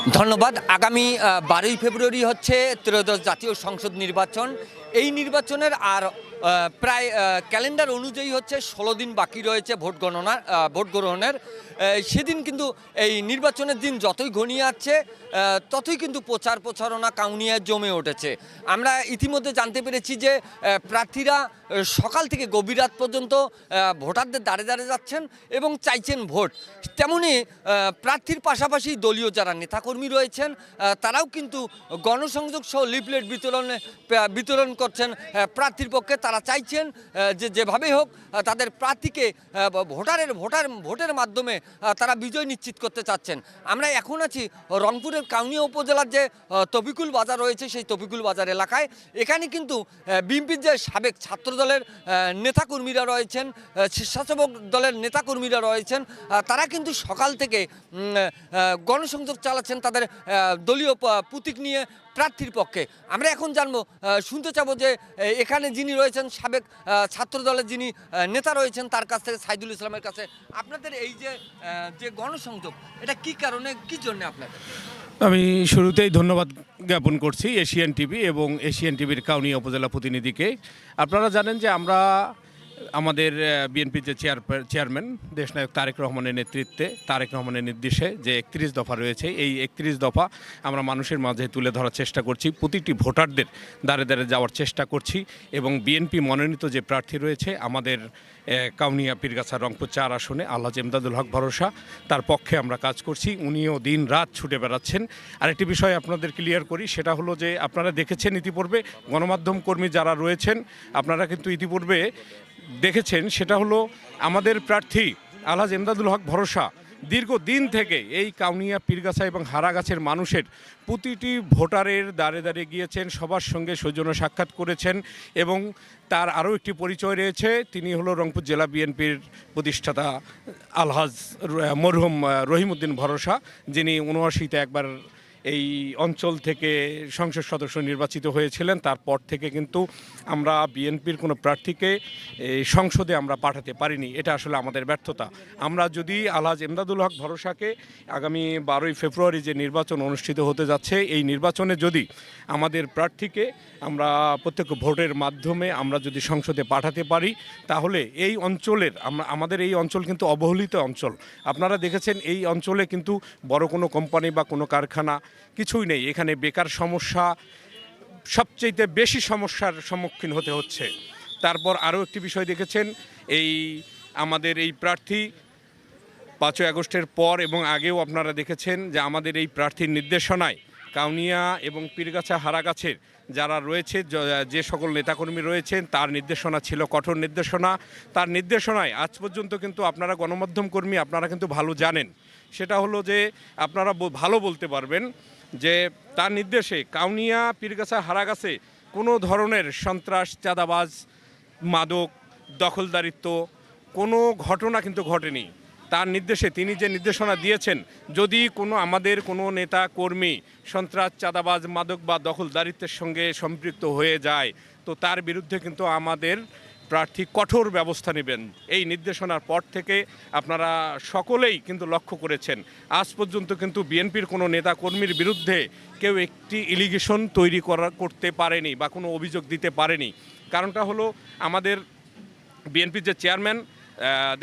ধন্যবাদ। আগামী 12ই ফেব্রুয়ারি হচ্ছে ত্রয়োদশ জাতীয় সংসদ নির্বাচন। এই নির্বাচনের আর প্রায় ক্যালেন্ডার অনুযায়ী হচ্ছে 16 দিন বাকি রয়েছে ভোট গ্রহণের। সেদিন কিন্তু এই নির্বাচনের দিন যতই ঘনিয়ে আসছে ততই কিন্তু প্রচারণা কাউনিয়ায় জমে উঠেছে। আমরা ইতিমধ্যে জানতে পেরেছি যে প্রার্থীরা সকাল থেকে গভীর রাত পর্যন্ত ভোটারদের দ্বারে দ্বারে যাচ্ছেন এবং চাইছেন ভোট। তেমনি প্রার্থীর পাশাপাশি দলীয় যারা নেতাকর্মী রয়েছেন তারাও কিন্তু গণসংযোগ সহ লিফলেট বিতরণ করছেন প্রার্থীর পক্ষে। তারা চাইছেন যে যেভাবেই হোক তাদের প্রার্থীকে ভোটের মাধ্যমে তারা বিজয় নিশ্চিত করতে চাচ্ছেন। আমরা এখন আছি রংপুরের কাউনিয়া উপজেলার যে তফিকুল বাজার রয়েছে সেই তফিকুল বাজার এলাকায়। এখানে কিন্তু বিএনপির যে সাবেক ছাত্র দলের নেতাকর্মীরা রয়েছেন, স্বেচ্ছাসেবক দলের নেতাকর্মীরা রয়েছেন, তারা কিন্তু সকাল থেকে গণসংযোগ চালাচ্ছেন তাদের দলীয় প্রতীক নিয়ে প্রার্থীর পক্ষে। আমরা এখন শুনতে চাবো যে এখানে যিনি রয়েছেন সাবেক ছাত্র দলের যিনি নেতা রয়েছেন তার কাছ থেকে, সাইদুল ইসলামের কাছে, আপনাদের এই যে গণসংযোগ এটা কি কারণে, কি জন্য আপনাদের? আমি শুরুতেই ধন্যবাদ জ্ঞাপন করছি এশিয়ান টিভি এবং এশিয়ান টিভির কাউনিয়া উপজেলা প্রতিনিধিকে। আপনারা জানেন যে আমাদের বিএনপির যে চেয়ারম্যান দেশনায়ক তারেক রহমানের নেতৃত্বে, তারেক রহমানের নির্দেশে যে 31 দফা রয়েছে, এই 31 দফা আমরা মানুষের মাঝে তুলে ধরার চেষ্টা করছি, প্রতিটি ভোটারদের দ্বারে দ্বারে যাওয়ার চেষ্টা করছি এবং বিএনপি মনোনীত যে প্রার্থী রয়েছে আমাদের কাউনিয়া পীরগাছা রংপুর 4 আসনে আলহাজ এমদাদুল হক ভরসা, তার পক্ষে আমরা কাজ করছি। উনিও দিন রাত ছুটে বেড়াচ্ছেন। আরেকটি বিষয় আপনাদের ক্লিয়ার করি, সেটা হলো যে আপনারা দেখেছেন ইতিপূর্বে গণমাধ্যম কর্মী যারা রয়েছেন, আপনারা কিন্তু ইতিপূর্বে দেখেছেন, সেটা হলো আমাদের প্রার্থী আলহাজ এমদাদুল হক ভরসা দীর্ঘদিন থেকে এই কাউনিয়া পীরগাছা এবং হারাগাছের মানুষের প্রতিটি ভোটারের দ্বারে দ্বারে গিয়েছেন, সবার সঙ্গে সৌজন্য সাক্ষাৎ করেছেন এবং তার আরও একটি পরিচয় রয়েছে, তিনি হলো রংপুর জেলা বিএনপির প্রতিষ্ঠাতা আলহাজ মরহুম রহিমউদ্দিন ভরসা, যিনি 79তে একবার এই অঞ্চল থেকে সংসদ সদস্য নির্বাচিত হয়েছিলেন। তারপর থেকে কিন্তু আমরা বিএনপির কোনো প্রার্থীকে সংসদে আমরা পাঠাতে পারিনি, এটা আসলে আমাদের ব্যর্থতা। আমরা যদি আলহাজ এমদাদুল হক ভরসাকে আগামী 12ই ফেব্রুয়ারি যে নির্বাচন অনুষ্ঠিত হতে যাচ্ছে, এই নির্বাচনে যদি আমাদের প্রার্থীকে আমরা প্রত্যক্ষ ভোটের মাধ্যমে আমরা যদি সংসদে পাঠাতে পারি, তাহলে এই অঞ্চলের আমাদের এই অঞ্চল কিন্তু অবহেলিত অঞ্চল। আপনারা দেখেছেন এই অঞ্চলে কিন্তু বড় কোনো কোম্পানি বা কোনো কারখানা কিছুই নেই। এখানে বেকার সমস্যা সবচেয়ে বেশি সমস্যার সম্মুখীন হতে হচ্ছে। তারপর আরও একটি বিষয় দেখেছেন, আমাদের এই প্রার্থী 5ই আগস্টের পর এবং আগেও আপনারা দেখেছেন যে আমাদের এই প্রার্থীর নির্দেশনায় কাউনিয়া এবং পীরগাছা হারাগাছের যারা রয়েছে, যে সকল নেতাকর্মী রয়েছেন, তার নির্দেশনা ছিল কঠোর নির্দেশনা। তার নির্দেশনায় আজ পর্যন্ত কিন্তু আপনারা গণমাধ্যম কর্মী, আপনারা কিন্তু ভালো জানেন, সেটা হলো যে আপনারা ভালো বলতে পারবেন যে তার নির্দেশে কাউনিয়া পীরগাছা হারাগাছে কোনো ধরনের সন্ত্রাস, চাঁদাবাজ, মাদক, দখলদারিত্ব কোনো ঘটনা কিন্তু ঘটেনি। তার নির্দেশে তিনি যে নির্দেশনা দিয়েছেন, যদি আমাদের কোনো নেতা কর্মী সন্ত্রাস, চাঁদাবাজ, মাদক বা দখলদারিত্বের সঙ্গে সম্পৃক্ত হয়ে যায়, তো তার বিরুদ্ধে কিন্তু আমাদের প্রার্থী কঠোর ব্যবস্থা নেবেন। এই নির্দেশনার পর থেকে আপনারা সকলেই কিন্তু লক্ষ্য করেছেন, আজ পর্যন্ত কিন্তু বিএনপির কোনো নেতা কর্মীর বিরুদ্ধে কেউ একটি এলিগেশন করতে পারেনি বা কোনো অভিযোগ দিতে পারেনি। কারণটা হলো আমাদের বিএনপির যে চেয়ারম্যান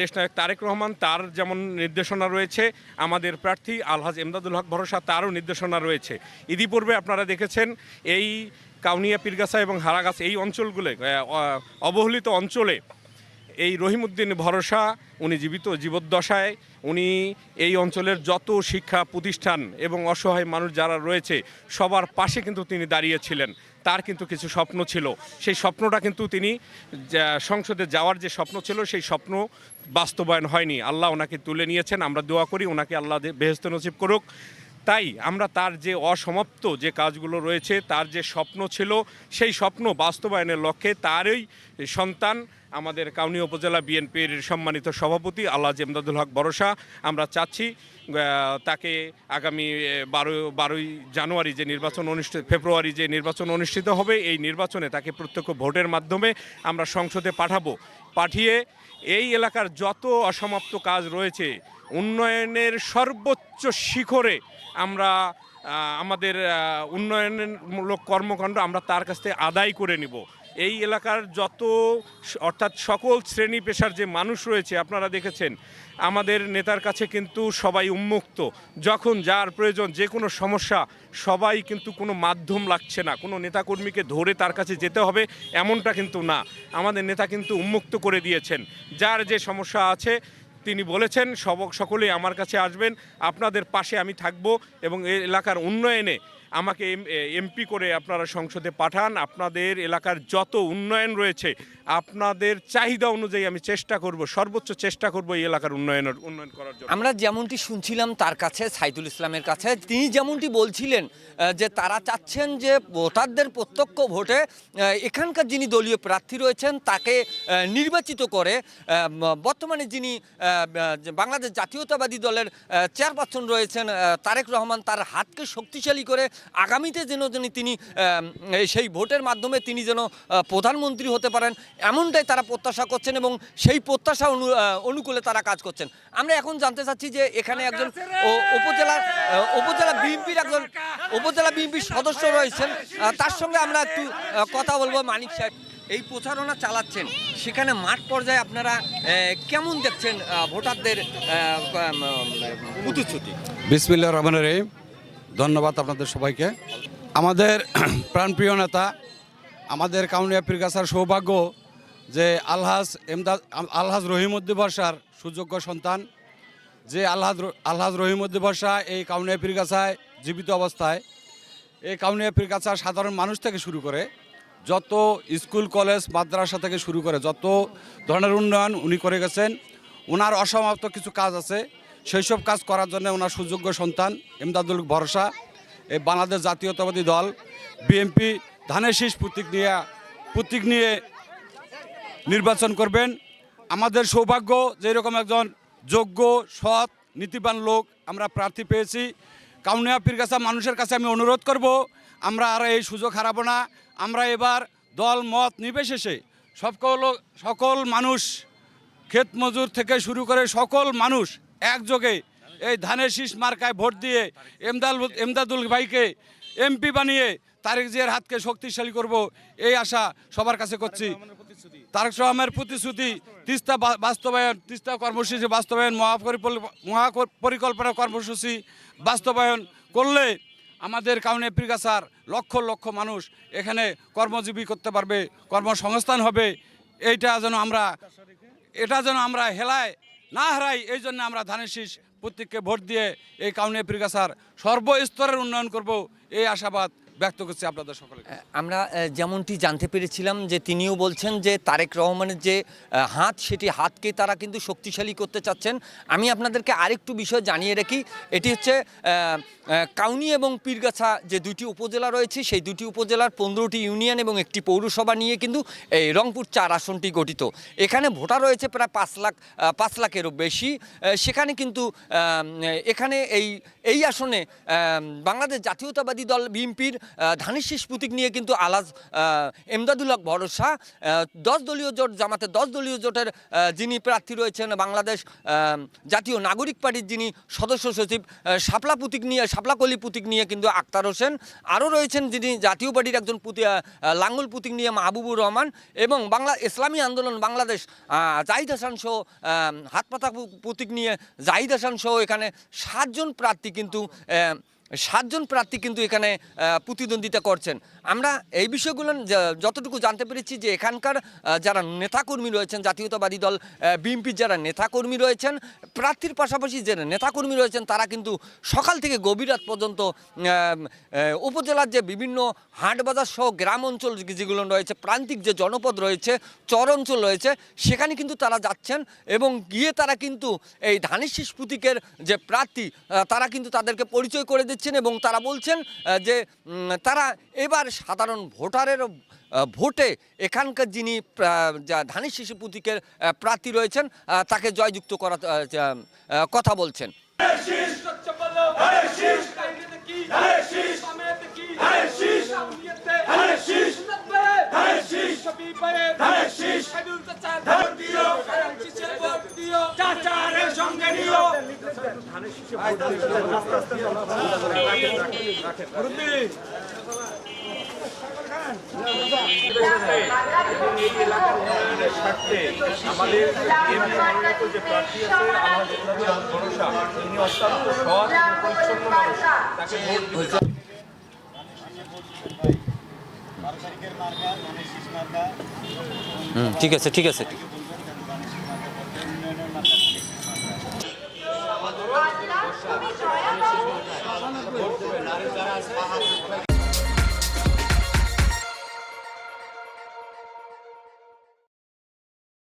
দেশনায়ক তারেক রহমান, তার যেমন নির্দেশনা রয়েছে, আমাদের প্রার্থী আলহাজ এমদাদুল হক ভরসা তারও নির্দেশনা রয়েছে। ইতিপূর্বে আপনারা দেখেছেন এই কাউনিয়া পীরগাছা এবং হারাগাছ এই অঞ্চলগুলো অবহেলিত অঞ্চলে এই রহিমউদ্দিন ভরসা উনি জীবদ্দশায় উনি এই অঞ্চলের যত শিক্ষা প্রতিষ্ঠান এবং অসহায় মানুষ যারা রয়েছে সবার পাশে কিন্তু তিনি দাঁড়িয়েছিলেন। তার কিন্তু কিছু স্বপ্ন ছিল, সেই স্বপ্নটা কিন্তু তিনি সংসদে যাওয়ার যে স্বপ্ন ছিল সেই স্বপ্ন বাস্তবায়ন হয়নি। আল্লাহ ওনাকে তুলে নিয়েছেন, আমরা দোয়া করি ওনাকে আল্লাহ বেহেশত নসিব করুক। তাই আমরা তার যে অসমাপ্ত যে কাজগুলো রয়েছে, তার যে স্বপ্ন ছিল, সেই স্বপ্ন বাস্তবায়নের লক্ষ্যে তারই সন্তান আমাদের কাউনিয়া উপজেলা বিএনপির সম্মানিত সভাপতি আলহাজ এমদাদুল হক ভরসা, আমরা চাচ্ছি তাকে আগামী 12ই জানুয়ারি যে ফেব্রুয়ারি যে নির্বাচন অনুষ্ঠিত হবে, এই নির্বাচনে তাকে প্রত্যক্ষ ভোটের মাধ্যমে আমরা সংসদে পাঠিয়ে এই এলাকার যত অসমাপ্ত কাজ রয়েছে, উন্নয়নের সর্বোচ্চ শিখরে আমরা আমাদের উন্নয়নমূলক কর্মকাণ্ড আমরা তার কাছ থেকে আদায় করে নিব। এই এলাকার যত অর্থাৎ সকল শ্রেণী পেশার যে মানুষ রয়েছে আপনারা দেখেছেন আমাদের নেতার কাছে কিন্তু সবাই উন্মুক্ত, যখন যার প্রয়োজন যে কোনো সমস্যা সবাই কিন্তু কোনো মাধ্যম লাগছে না, কোনো নেতাকর্মীকে ধরে তার কাছে যেতে হবে এমনটা কিন্তু না। আমাদের নেতা কিন্তু উন্মুক্ত করে দিয়েছেন, যার যে সমস্যা আছে তিনি বলেছেন সকলেই আমার কাছে আসবেন, আপনাদের পাশে আমি থাকব এবং এই এলাকার উন্নয়নে আমাকে এমপি করে আপনারা সংসদে পাঠান। আপনাদের এলাকার যত উন্নয়ন রয়েছে আপনাদের চাহিদা অনুযায়ী আমি চেষ্টা করব, সর্বোচ্চ চেষ্টা করব এই এলাকার উন্নয়ন করার জন্য। আমরা যেমনটি শুনছিলাম তার কাছে, সাইদুল ইসলামের কাছে, তিনি যেমনটি বলছিলেন যে তারা চাচ্ছেন যে ভোটারদের প্রত্যক্ষ ভোটে এখানকার যিনি দলীয় প্রার্থী রয়েছেন তাকে নির্বাচিত করে বর্তমানে যিনি বাংলাদেশ জাতীয়তাবাদী দলের চেয়ারপারসন রয়েছেন তারেক রহমান, তার হাতকে শক্তিশালী করে আগামীতে যেন তিনি সেই ভোটের মাধ্যমে তিনি যেন প্রধানমন্ত্রী হতে পারেন এমনটাই তারা প্রত্যাশা করছেন এবং সেই প্রত্যাশা অনুকূলে তারা কাজ করছেন। আমরা এখন জানতে চাচ্ছি যে এখানে একজন উপজেলা বিএনপির সদস্য রয়েছেন, তার সঙ্গে আমরা একটু কথা বলবো। মানিক সাহেব, এই প্রচারণা চালাচ্ছেন, সেখানে মাঠ পর্যায়ে আপনারা কেমন দেখছেন ভোটারদের প্রতিশ্রুতি? বিসমিল্লাহির রহমানির রহিম। ধন্যবাদ আপনাদের সবাইকে। আমাদের প্রাণপ্রিয় নেতা, আমাদের কাউনিয়া পীরগাছার সৌভাগ্য যে আলহাজ রহিমউদ্দিন বর্ষার সুযোগ্য সন্তান, যে আলহাজ রহিমউদ্দিন বর্ষা এই কাউনিয়া পীরগাছায় জীবিত অবস্থায় এই কাউনিয়া পীরগাছা সাধারণ মানুষ থেকে শুরু করে যত স্কুল কলেজ মাদ্রাসা থেকে শুরু করে যত ধরনের উন্নয়ন উনি করে গেছেন। ওনার অসমাপ্ত কিছু কাজ আছে, সেই সব কাজ করার জন্য ওনার সুযোগ্য সন্তান এমদাদুল ভরসা এই বাংলাদেশ জাতীয়তাবাদী দল বিএনপি ধানের শীষ প্রতীক নিয়ে নির্বাচন করবেন। আমাদের সৌভাগ্য যে এরকম একজন যোগ্য সৎ নীতিবান লোক আমরা প্রার্থী পেয়েছি। কাউনিয়া পীরগাছা মানুষের কাছে আমি অনুরোধ করব, আমরা আর এই সুযোগ হারাবো না। আমরা এবার দল মত নির্বিশেষে সকল মানুষ, ক্ষেত মজুর থেকে শুরু করে সকল মানুষ একযোগে এই ধানের শীষ মার্কায় ভোট দিয়ে এমদাদুল ভাইকে এমপি বানিয়ে তারেক জিয়ার হাতকে শক্তিশালী করব, এই আশা সবার কাছে করছি। তারেক রহমানের প্রতিশ্রুতি তিস্তা বাস্তবায়ন, তিস্তা কর্মসূচি বাস্তবায়ন, মহাপরিকল্পনা কর্মসূচি বাস্তবায়ন করলে আমাদের কাউনিয়া পীরগাছার লক্ষ লক্ষ মানুষ এখানে কর্মজীবী করতে পারবে, কর্মসংস্থান হবে। এটা যেন আমরা হেলায় না হারাই, এই জন্য আমরা ধানের শীষ প্রত্যেককে ভোট দিয়ে এই কাউনিয়া পীরগাছার সর্বস্তরের উন্নয়ন করব, এই আশাবাদ ব্যক্ত করছি আপনাদের সকলে। আমরা যেমনটি জানতে পেরেছিলাম যে তিনিও বলছেন যে তারেক রহমানের যে হাত, সেটি হাতকে তারা কিন্তু শক্তিশালী করতে চাচ্ছেন। আমি আপনাদেরকে আরেকটু বিষয় জানিয়ে রাখি, এটি হচ্ছে কাউনিয়া এবং পীরগাছা যে দুটি উপজেলা রয়েছে, সেই দুটি উপজেলার 15টি ইউনিয়ন এবং একটি পৌরসভা নিয়ে কিন্তু এই রংপুর 4 আসনটি গঠিত। এখানে ভোটার রয়েছে প্রায় 5 লাখেরও বেশি। সেখানে কিন্তু এখানে এই আসনে বাংলাদেশ জাতীয়তাবাদী দল বিএনপির ধানের শীষ প্রতীক নিয়ে কিন্তু আলহাজ এমদাদুল হক ভরসা 10 দলীয় জোট, জামাতে 10 দলীয় জোটের যিনি প্রার্থী রয়েছেন, বাংলাদেশ জাতীয় নাগরিক পার্টির যিনি সদস্য সচিব শাপলাকলি প্রতীক নিয়ে কিন্তু আক্তার হোসেন, আরও রয়েছেন যিনি জাতীয় পার্টির একজন লাঙ্গল প্রতীক নিয়ে মাহবুবুর রহমান, এবং ইসলামী আন্দোলন বাংলাদেশ জাহিদ হাসান সহ হাতপাতা প্রতীক নিয়ে জাহিদ হাসান সহ এখানে 7 জন প্রার্থী কিন্তু এখানে প্রতিদ্বন্দ্বিতা করছেন। আমরা এই বিষয়গুলো যতটুকু জানতে পেরেছি যে এখানকার যারা নেতাকর্মী রয়েছেন, জাতীয়তাবাদী দল বিএনপির যারা নেতাকর্মী রয়েছেন, প্রার্থীর পাশাপাশি যে নেতাকর্মী রয়েছেন তারা কিন্তু সকাল থেকে গভীর রাত পর্যন্ত উপজেলার যে বিভিন্ন হাট বাজার সহ গ্রাম অঞ্চল যেগুলো রয়েছে, প্রান্তিক যে জনপদ রয়েছে, চর অঞ্চল রয়েছে, সেখানে কিন্তু তারা যাচ্ছেন এবং গিয়ে তারা কিন্তু এই ধানের শীষ প্রতীকের যে প্রার্থী তারা কিন্তু তাদেরকে পরিচয় করে দিচ্ছেন এবং তারা বলছেন যে তারা এবার সাধারণ ভোটারের ভোটে এখানকার যিনি ধানের শীষ প্রতীকের প্রার্থী রয়েছেন তাকে জয়যুক্ত করার কথা বলছেন। এবং এই এলাকার উন্নয়নের স্বার্থে আমাদের মনোনীত যে প্রার্থী আছে আমাদের ভরসা, তিনি অত্যন্ত সৎ এবং পরিচ্ছন্ন মানুষ, তাকে ভোট দিতে। ঠিক আছে, ঠিক আছে।